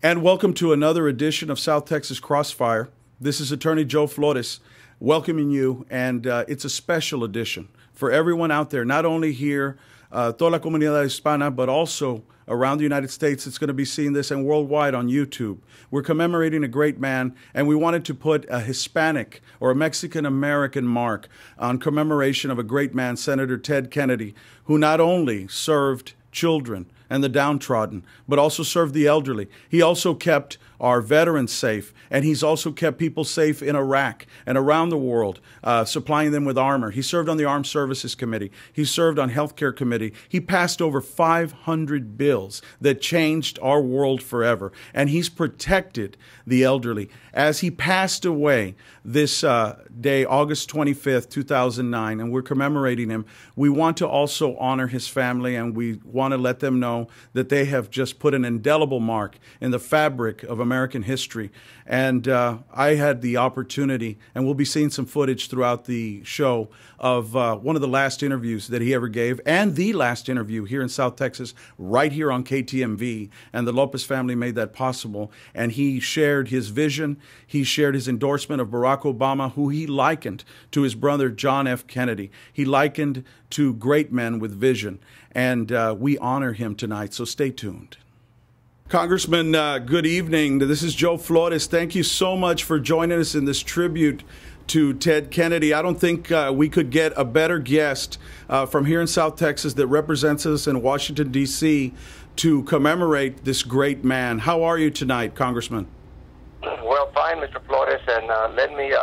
And welcome to another edition of South Texas Crossfire. This is Attorney Joe Flores welcoming you, and it's a special edition for everyone out there, not only here, toda la comunidad hispana, but also around the United States. It's going to be seeing this and worldwide on YouTube. We're commemorating a great man, and we wanted to put a Hispanic or a Mexican-American mark on commemoration of a great man, Senator Ted Kennedy, who not only served children and the downtrodden, but also served the elderly. He also kept our veterans safe, and he's also kept people safe in Iraq and around the world, supplying them with armor. He served on the Armed Services Committee. He served on Healthcare Committee. He passed over 500 bills that changed our world forever, and he's protected the elderly. As he passed away this day, August 25th, 2009, and we're commemorating him, we want to also honor his family, and we want to let them know that they have just put an indelible mark in the fabric of American history. And I had the opportunity, and we'll be seeing some footage throughout the show, of one of the last interviews that he ever gave, and the last interview here in South Texas, right here on KTMV. And the Lopez family made that possible. And he shared his vision. He shared his endorsement of Barack Obama, who he likened to his brother John F. Kennedy. He likened to great men with vision. And we honor him tonight, so stay tuned. Congressman, good evening. This is Joe Flores. Thank you so much for joining us in this tribute to Ted Kennedy. I don't think we could get a better guest from here in South Texas that represents us in Washington, D.C. to commemorate this great man. How are you tonight, Congressman? Well, fine, Mr. Flores, and let me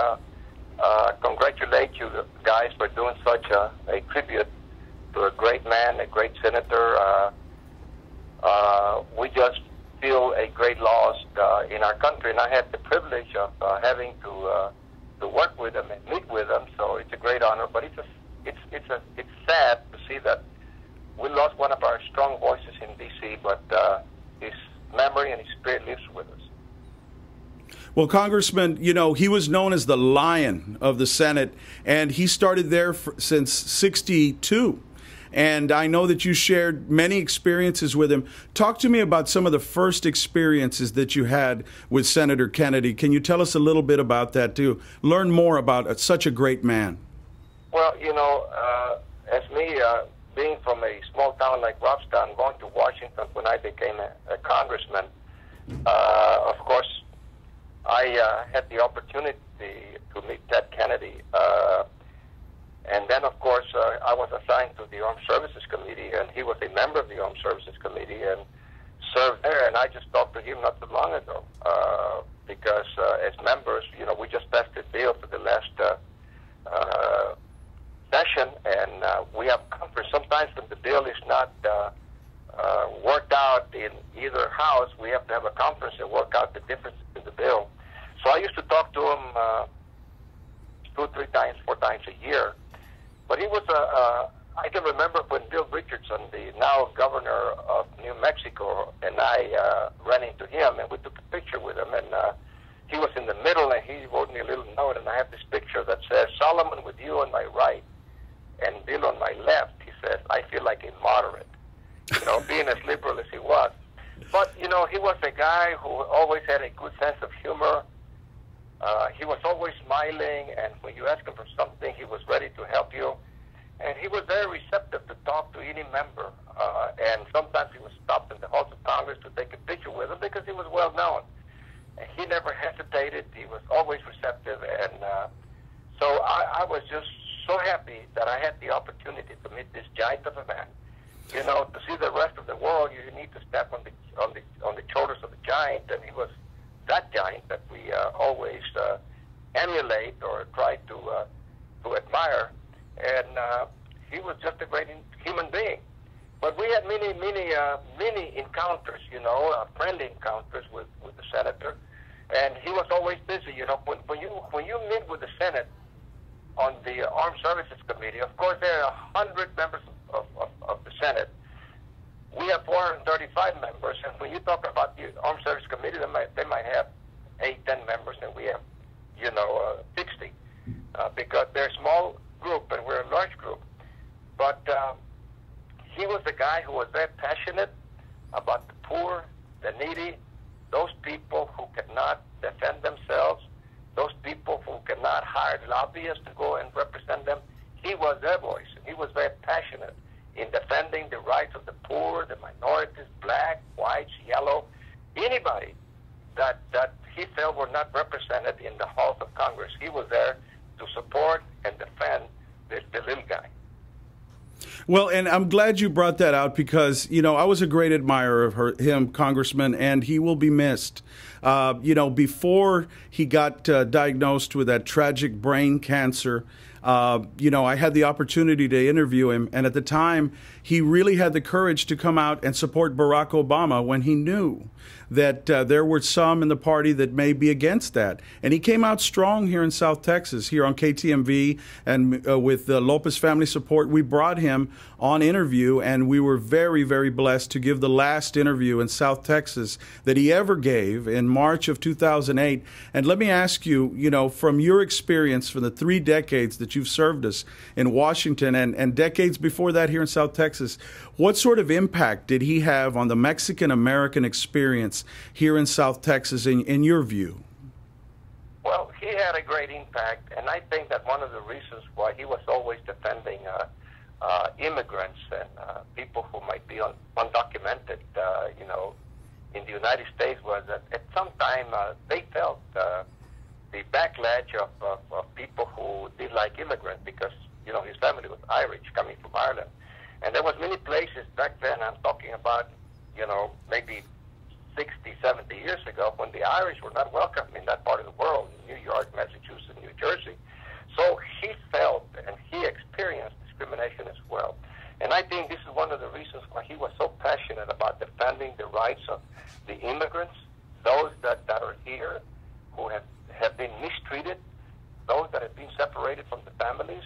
congratulate you guys for doing such a tribute to a great man, a great senator. We just feel a great loss in our country, and I had the privilege of having to work with him and meet with him. So it's a great honor. But it's sad to see that we lost one of our strong voices in D.C. But his memory and his spirit lives with us. Well, Congressman, you know, he was known as the Lion of the Senate, and he started there since '62. And I know that you shared many experiences with him. Talk to me about some of the first experiences that you had with Senator Kennedy. Can you tell us a little bit about that, to learn more about such a great man? Well, you know, as me, being from a small town like Robstown, going to Washington when I became a congressman, of course, I had the opportunity to meet Ted Kennedy. And then, of course, I was assigned to the Armed Services Committee, and he was a member of the Armed Services Committee and served there. And I just talked to him not too long ago because as members, you know, we just passed a bill for the last session, and we have conference. Sometimes when the bill is not worked out in either house, we have to have a conference and work out the differences in the bill. So I used to talk to him 2, 3 times, 4 times a year. But he was I can remember when Bill Richardson, the now governor of New Mexico, and I ran into him, and we took a picture with him, and he was in the middle, and he wrote me a little note, and I have this picture that says, "Solomon with you on my right, and Bill on my left." He says, "I feel like a moderate," you know, being as liberal as he was. But, you know, he was a guy who always had a good sense of humor. He was always smiling, and when you asked him for something, he was ready to help you. And he was very receptive to talk to any member. And sometimes he was stopped in the halls of Congress to take a picture with him because he was well known. And he never hesitated. He was always receptive. And so I was just so happy that I had the opportunity to meet this giant of a man. You know, to see the rest of the world, you need to step on the shoulders of the giant, and he was that giant that we always emulate or try to admire. And he was just a great human being. But we had many encounters, you know, friendly encounters with the senator. And he was always busy, you know. When you meet with the Senate on the Armed Services Committee, of course there are 100 members of the Senate. We have 435 members, and when you talk about the Armed Service Committee, they might have 8, 10 members, and we have, you know, 60, because they're a small group and we're a large group. But he was a guy who was very passionate about the poor, the needy, those lobbyists to go and represent them. He was their voice. He was very passionate in defending the rights of the poor, the minorities, black, whites, yellow, anybody that he felt were not represented in the halls of Congress. He was there to support and defend the little guy. Well, and I'm glad you brought that out because, I was a great admirer of him, Congressman, and he will be missed. Before he got diagnosed with that tragic brain cancer, I had the opportunity to interview him. And at the time, he really had the courage to come out and support Barack Obama when he knew that there were some in the party that may be against that. And he came out strong here in South Texas, here on KTMV, and with the Lopez family support, we brought him on interview, and we were very, very blessed to give the last interview in South Texas that he ever gave in March of 2008. And let me ask you, from your experience for the 3 decades that you've served us in Washington and decades before that here in South Texas, what sort of impact did he have on the Mexican-American experience here in South Texas in your view? Well, he had a great impact, and I think that one of the reasons why he was always defending immigrants and people who might be undocumented, in the United States was that at some time they felt the backlash of people who did like immigrants because, his family was Irish, coming from Ireland. And there was many places back then, I'm talking about, maybe 60, 70 years ago, when the Irish were not welcome in that part of the world, New York, Massachusetts, New Jersey. So he felt and he experienced discrimination as well. And I think this is one of the reasons why he was so passionate about defending the rights of the immigrants, those that are here who have been mistreated, those that have been separated from the families,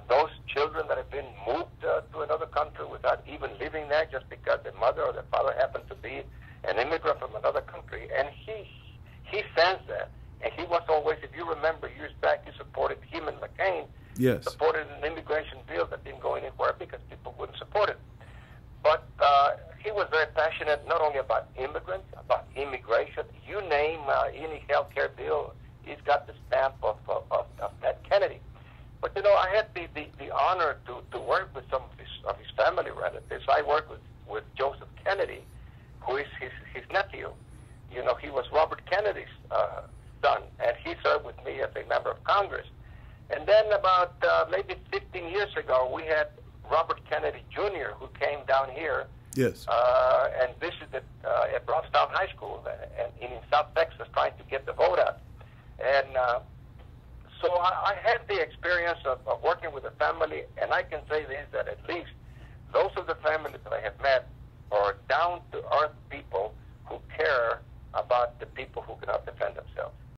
those children that have been moved to another country without even living there just because the mother or the father happened to be an immigrant from another country. And he sensed that. And he was always, if you remember years back, he supported him and McCain, yes, supported an immigration bill that didn't go anywhere because people wouldn't support it. But he was very passionate not only about immigrants, about immigration. You name any health care bill, he's got the stamp of Ned Kennedy. But, I had the honor to work with some of his family relatives. I worked with Joseph Kennedy, who is his nephew. He was Robert Kennedy's son, and he served with me as a member of Congress. And then about maybe 15 years ago, we had Robert Kennedy Jr., who came down here, yes, and visited at Brownstown High School and in South Texas, trying to get the vote out. And so I had the experience of working with the family, and I can say this, that at